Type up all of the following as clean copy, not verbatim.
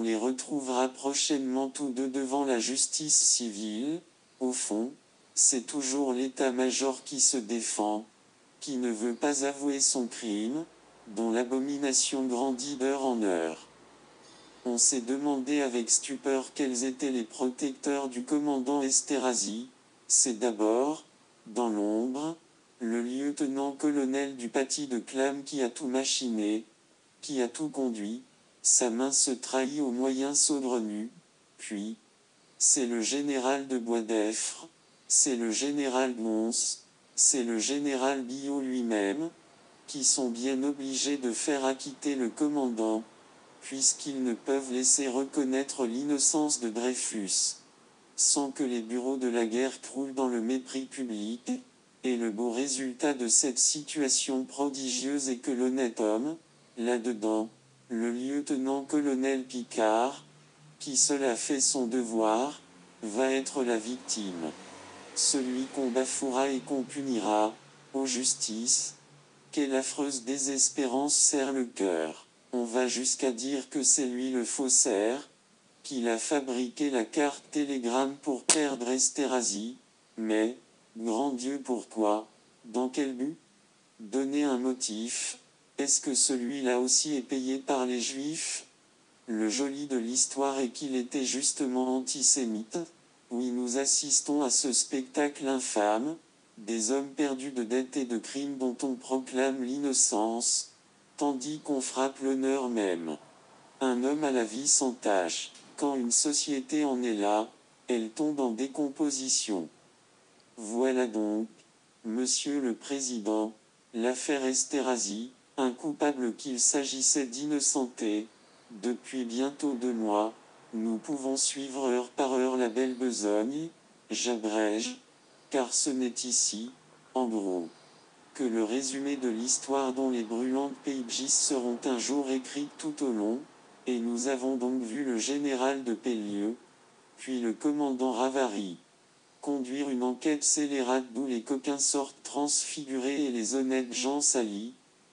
on les retrouvera prochainement tous deux devant la justice civile. Au fond, c'est toujours l'état-major qui se défend, qui ne veut pas avouer son crime, dont l'abomination grandit d'heure en heure. On s'est demandé avec stupeur quels étaient les protecteurs du commandant Esterhazy. C'est d'abord, dans l'ombre, le lieutenant-colonel du paty de Clam qui a tout machiné, qui a tout conduit, sa main se trahit aux moyens saugrenus, puis, c'est le général de Boisdeffre, c'est le général Mons, c'est le général Billot lui-même, qui sont bien obligés de faire acquitter le commandant, puisqu'ils ne peuvent laisser reconnaître l'innocence de Dreyfus, sans que les bureaux de la guerre croulent dans le mépris public, et le beau résultat de cette situation prodigieuse est que l'honnête homme, là-dedans, le lieutenant-colonel Picard, qui seul a fait son devoir, va être la victime. Celui qu'on bafouera et qu'on punira, ô justice, quelle affreuse désespérance serre le cœur. On va jusqu'à dire que c'est lui le faussaire, qu'il a fabriqué la carte télégramme pour perdre Esterhazy, mais, grand Dieu pourquoi, dans quel but? Donner un motif, est-ce que celui-là aussi est payé par les Juifs? Le joli de l'histoire est qu'il était justement antisémite. Oui, nous assistons à ce spectacle infâme, des hommes perdus de dettes et de crimes dont on proclame l'innocence, tandis qu'on frappe l'honneur même. Un homme à la vie sans tache. Quand une société en est là, elle tombe en décomposition. Voilà donc, Monsieur le Président, l'affaire Esterhazy, un coupable qu'il s'agissait d'innocenter. Depuis bientôt 2 mois, nous pouvons suivre heure par heure la belle besogne, j'abrège, car ce n'est ici, en gros, que le résumé de l'histoire dont les brûlantes pages seront un jour écrites tout au long, et nous avons donc vu le général de Pellieux, puis le commandant Ravary, conduire une enquête scélérate d'où les coquins sortent transfigurés et les honnêtes gens salis,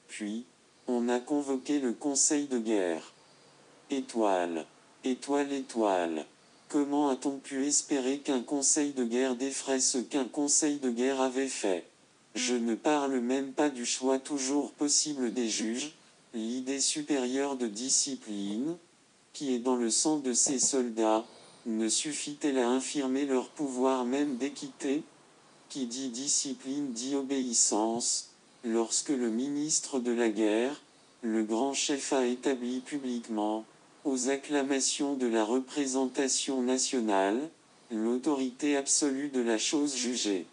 puis, on a convoqué le conseil de guerre. Étoile, étoile, étoile. Comment a-t-on pu espérer qu'un conseil de guerre défraie ce qu'un conseil de guerre avait fait? Je ne parle même pas du choix toujours possible des juges, l'idée supérieure de discipline, qui est dans le sang de ces soldats, ne suffit-elle à infirmer leur pouvoir même d'équité? Qui dit discipline dit obéissance, lorsque le ministre de la guerre, le grand chef a établi publiquement, aux acclamations de la représentation nationale, l'autorité absolue de la chose jugée.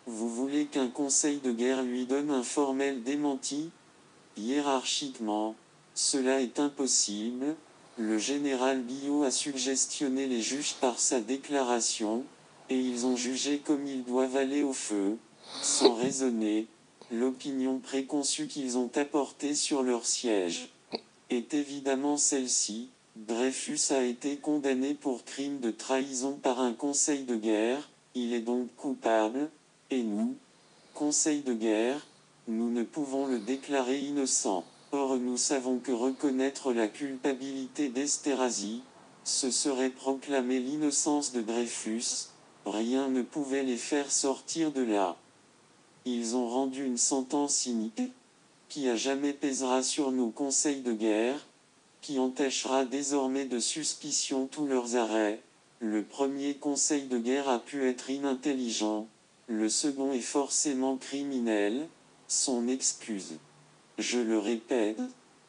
Vous voulez qu'un conseil de guerre lui donne un formel démenti? Hiérarchiquement, cela est impossible. Le général Billot a suggestionné les juges par sa déclaration, et ils ont jugé comme ils doivent aller au feu, sans raisonner. L'opinion préconçue qu'ils ont apportée sur leur siège est évidemment celle-ci. Dreyfus a été condamné pour crime de trahison par un conseil de guerre, il est donc coupable, et nous, conseil de guerre, nous ne pouvons le déclarer innocent. Or nous savons que reconnaître la culpabilité d'Esterhazy, ce serait proclamer l'innocence de Dreyfus, rien ne pouvait les faire sortir de là. Ils ont rendu une sentence inique, qui à jamais pèsera sur nos conseils de guerre, qui entachera désormais de suspicion tous leurs arrêts. Le premier conseil de guerre a pu être inintelligent, le second est forcément criminel, son excuse, je le répète,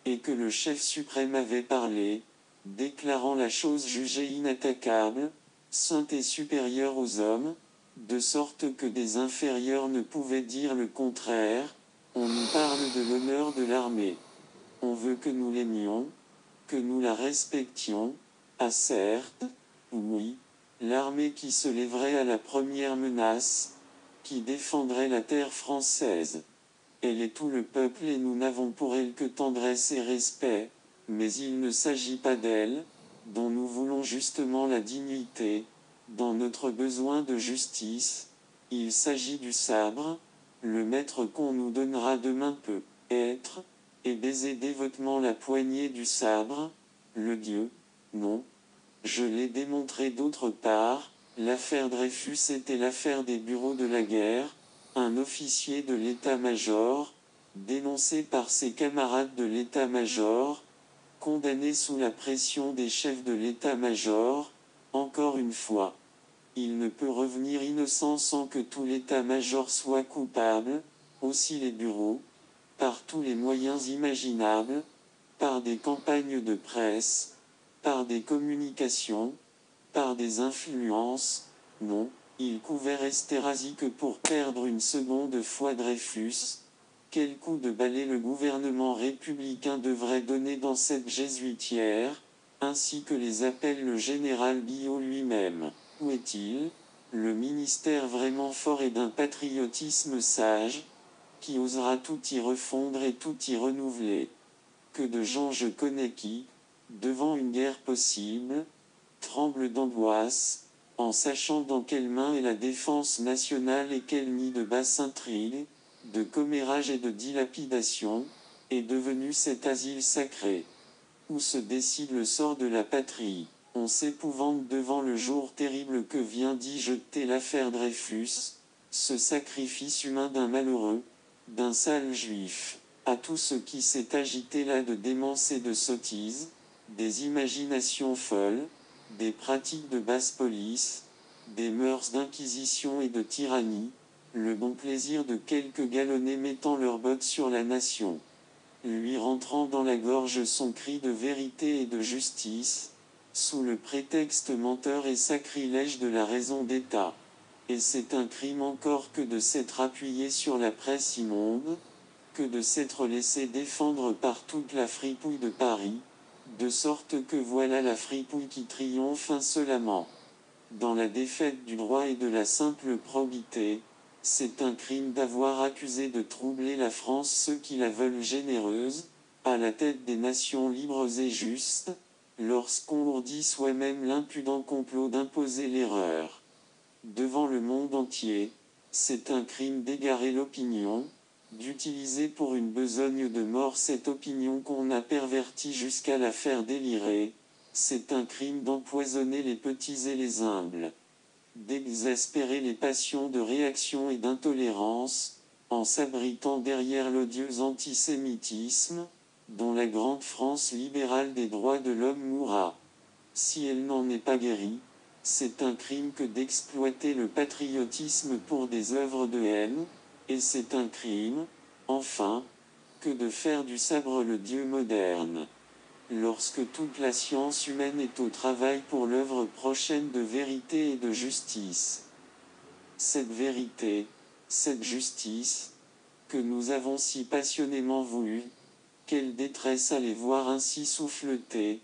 est que le chef suprême avait parlé, déclarant la chose jugée inattaquable, sainte et supérieure aux hommes, de sorte que des inférieurs ne pouvaient dire le contraire. On nous parle de l'honneur de l'armée. On veut que nous l'aimions, que nous la respections. Ah certes, oui, l'armée qui se lèverait à la première menace, qui défendrait la terre française. Elle est tout le peuple et nous n'avons pour elle que tendresse et respect, mais il ne s'agit pas d'elle, dont nous voulons justement la dignité, dans notre besoin de justice, il s'agit du sabre, le maître qu'on nous donnera demain peut être, et baiser dévotement la poignée du sabre, le Dieu, Non. Je l'ai démontré d'autre part, l'affaire Dreyfus était l'affaire des bureaux de la guerre, un officier de l'état-major, dénoncé par ses camarades de l'état-major, condamné sous la pression des chefs de l'état-major, encore une fois. Il ne peut revenir innocent sans que tout l'état-major soit coupable, aussi les bureaux, par tous les moyens imaginables, par des campagnes de presse, par des communications, par des influences. Non, il couvert Esterhazy que pour perdre une seconde fois Dreyfus. Quel coup de balai le gouvernement républicain devrait donner dans cette jésuitière, ainsi que les appelle le général Billot lui-même. Où est-il, le ministère vraiment fort et d'un patriotisme sage, qui osera tout y refondre et tout y renouveler? Que de gens je connais qui, devant une guerre possible, tremblent d'angoisse, en sachant dans quelle main est la défense nationale et quel nid de basse intrigue, de commérage et de dilapidation, est devenu cet asile sacré, où se décide le sort de la patrie. On s'épouvante devant le jour terrible que vient d'y jeter l'affaire Dreyfus, ce sacrifice humain d'un malheureux, d'un sale juif. À tout ce qui s'est agité là de démence et de sottise, des imaginations folles, des pratiques de basse police, des mœurs d'inquisition et de tyrannie, le bon plaisir de quelques galonnés mettant leurs bottes sur la nation, lui rentrant dans la gorge son cri de vérité et de justice, sous le prétexte menteur et sacrilège de la raison d'État. Et c'est un crime encore que de s'être appuyé sur la presse immonde, que de s'être laissé défendre par toute la fripouille de Paris, de sorte que voilà la fripouille qui triomphe insolemment. Dans la défaite du droit et de la simple probité, c'est un crime d'avoir accusé de troubler la France ceux qui la veulent généreuse, à la tête des nations libres et justes, lorsqu'on ourdit soi-même l'impudent complot d'imposer l'erreur devant le monde entier. C'est un crime d'égarer l'opinion, d'utiliser pour une besogne de mort cette opinion qu'on a pervertie jusqu'à la faire délirer. C'est un crime d'empoisonner les petits et les humbles, d'exaspérer les passions de réaction et d'intolérance, en s'abritant derrière l'odieux antisémitisme, dont la grande France libérale des droits de l'homme mourra. Si elle n'en est pas guérie, c'est un crime que d'exploiter le patriotisme pour des œuvres de haine, et c'est un crime, enfin, que de faire du sabre le Dieu moderne. Lorsque toute la science humaine est au travail pour l'œuvre prochaine de vérité et de justice. Cette vérité, cette justice, que nous avons si passionnément voulu, quelle détresse à les voir ainsi souffleter,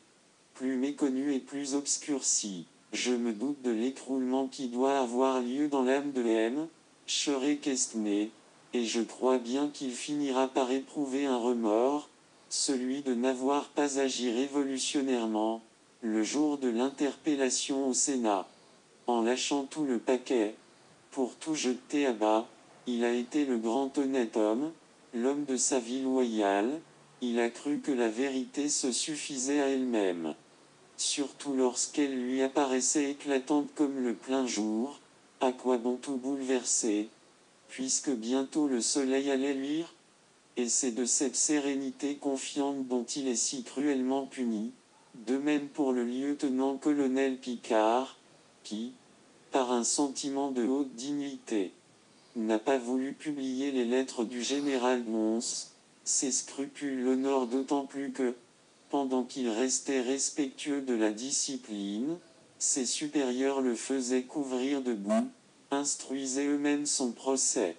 plus méconnus et plus obscurcis. Je me doute de l'écroulement qui doit avoir lieu dans l'âme de M. Schoré-Quesnay, et je crois bien qu'il finira par éprouver un remords, celui de n'avoir pas agi révolutionnairement, le jour de l'interpellation au Sénat. En lâchant tout le paquet, pour tout jeter à bas, il a été le grand honnête homme, l'homme de sa vie loyale, il a cru que la vérité se suffisait à elle-même. Surtout lorsqu'elle lui apparaissait éclatante comme le plein jour, à quoi bon tout bouleverser, puisque bientôt le soleil allait luire? Et c'est de cette sérénité confiante dont il est si cruellement puni, de même pour le lieutenant-colonel Picard, qui, par un sentiment de haute dignité, n'a pas voulu publier les lettres du général Mons. Ses scrupules l'honorent d'autant plus que, pendant qu'il restait respectueux de la discipline, ses supérieurs le faisaient couvrir de boue, instruisaient eux-mêmes son procès.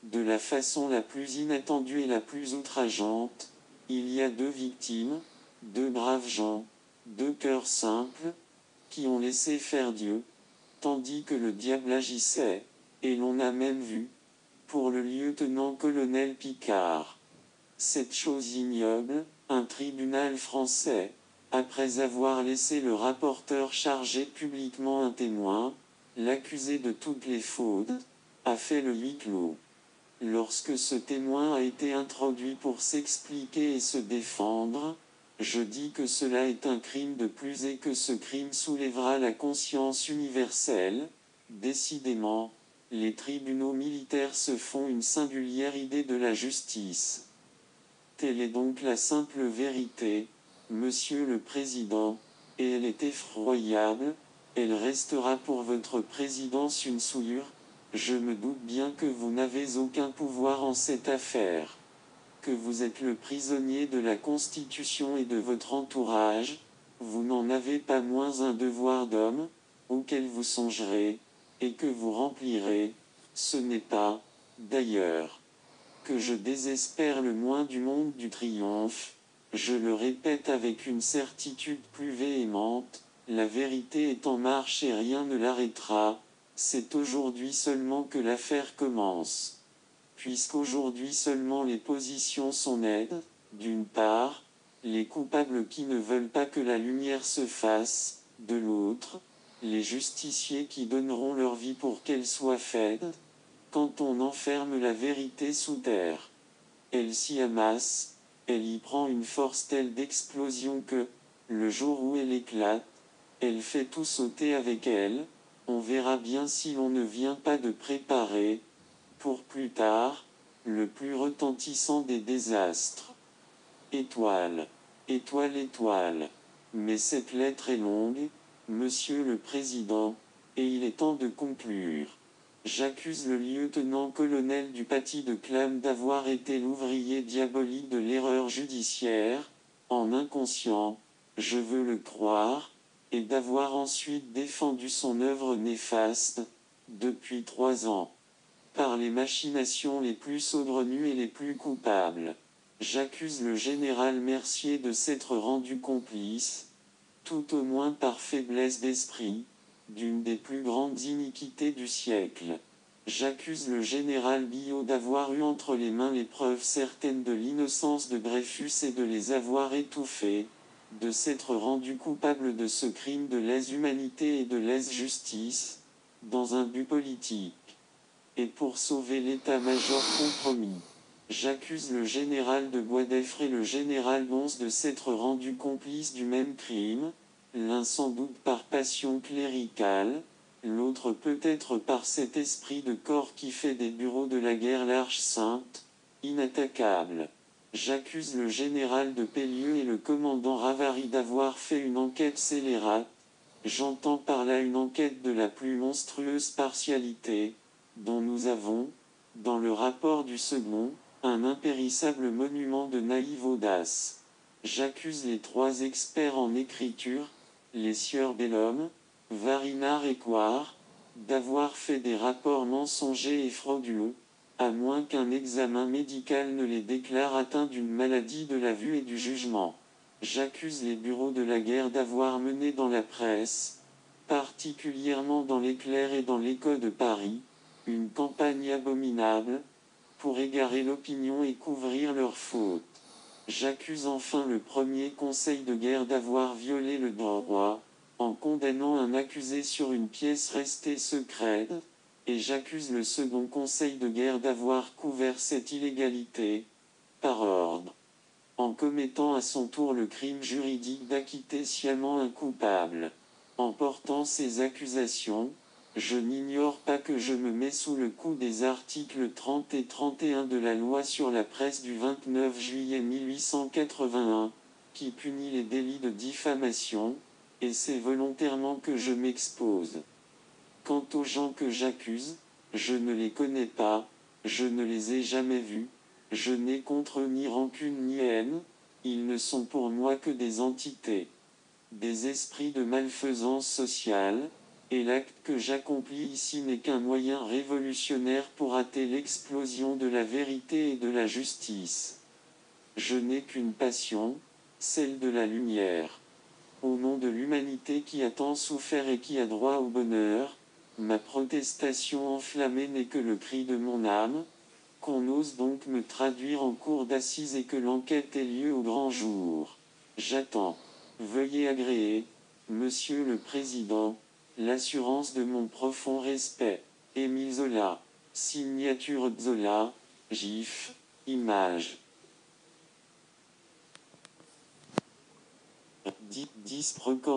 De la façon la plus inattendue et la plus outrageante, il y a deux victimes, deux braves gens, deux cœurs simples, qui ont laissé faire Dieu, tandis que le diable agissait, et l'on a même vu, pour le lieutenant-colonel Picard, cette chose ignoble, un tribunal français, après avoir laissé le rapporteur charger publiquement un témoin, l'accusé de toutes les fautes, a fait le huis clos. Lorsque ce témoin a été introduit pour s'expliquer et se défendre, Je dis que cela est un crime de plus et que ce crime soulèvera la conscience universelle. Décidément, les tribunaux militaires se font une singulière idée de la justice. Telle est donc la simple vérité, Monsieur le Président, et elle est effroyable, elle restera pour votre présidence une souillure. Je me doute bien que vous n'avez aucun pouvoir en cette affaire, que vous êtes le prisonnier de la Constitution et de votre entourage, vous n'en avez pas moins un devoir d'homme, auquel vous songerez, et que vous remplirez. Ce n'est pas, d'ailleurs, que je désespère le moins du monde du triomphe, je le répète avec une certitude plus véhémente, la vérité est en marche et rien ne l'arrêtera, c'est aujourd'hui seulement que l'affaire commence. Puisqu'aujourd'hui seulement les positions sont nettes, d'une part, les coupables qui ne veulent pas que la lumière se fasse, de l'autre, les justiciers qui donneront leur vie pour qu'elle soit faite. Quand on enferme la vérité sous terre, elle s'y amasse, elle y prend une force telle d'explosion que, le jour où elle éclate, elle fait tout sauter avec elle. On verra bien si l'on ne vient pas de préparer, pour plus tard, le plus retentissant des désastres. Étoile. Étoile, étoile. Mais cette lettre est longue, Monsieur le Président, et il est temps de conclure. J'accuse le lieutenant-colonel du paty de Clam d'avoir été l'ouvrier diabolique de l'erreur judiciaire, en inconscient, je veux le croire, et d'avoir ensuite défendu son œuvre néfaste, depuis 3 ans, par les machinations les plus saugrenues et les plus coupables. J'accuse le général Mercier de s'être rendu complice, tout au moins par faiblesse d'esprit, d'une des plus grandes iniquités du siècle. J'accuse le général Billot d'avoir eu entre les mains les preuves certaines de l'innocence de Dreyfus et de les avoir étouffées, de s'être rendu coupable de ce crime de lèse-humanité et de lèse-justice, dans un but politique, et pour sauver l'état-major compromis. J'accuse le général de Boisdeffre et le général Gonse de s'être rendus complices du même crime, l'un sans doute par passion cléricale, l'autre peut-être par cet esprit de corps qui fait des bureaux de la guerre l'Arche sainte, inattaquable. J'accuse le général de Pellieux et le commandant Ravary d'avoir fait une enquête scélérate, j'entends par là une enquête de la plus monstrueuse partialité, dont nous avons, dans le rapport du second, un impérissable monument de naïve audace. J'accuse les 3 experts en écriture, les sieurs Bellhomme, Varinard et Coire, d'avoir fait des rapports mensongers et frauduleux, à moins qu'un examen médical ne les déclare atteints d'une maladie de la vue et du jugement. J'accuse les bureaux de la guerre d'avoir mené dans la presse, particulièrement dans l'Éclair et dans l'Écho de Paris, une campagne abominable, pour égarer l'opinion et couvrir leurs fautes. J'accuse enfin le premier conseil de guerre d'avoir violé le droit, en condamnant un accusé sur une pièce restée secrète, et j'accuse le second conseil de guerre d'avoir couvert cette illégalité, par ordre, en commettant à son tour le crime juridique d'acquitter sciemment un coupable. En portant ces accusations, je n'ignore pas que je me mets sous le coup des articles 30 et 31 de la loi sur la presse du 29 juillet 1881, qui punit les délits de diffamation, et c'est volontairement que je m'expose. Quant aux gens que j'accuse, je ne les connais pas, je ne les ai jamais vus, je n'ai contre eux ni rancune ni haine, ils ne sont pour moi que des entités, des esprits de malfaisance sociale, et l'acte que j'accomplis ici n'est qu'un moyen révolutionnaire pour hâter l'explosion de la vérité et de la justice. Je n'ai qu'une passion, celle de la lumière. Au nom de l'humanité qui a tant souffert et qui a droit au bonheur, ma protestation enflammée n'est que le cri de mon âme, qu'on ose donc me traduire en cour d'assises et que l'enquête ait lieu au grand jour. J'attends. Veuillez agréer, Monsieur le Président, l'assurance de mon profond respect. Émile Zola. Signature Zola. GIF. Image. 10 record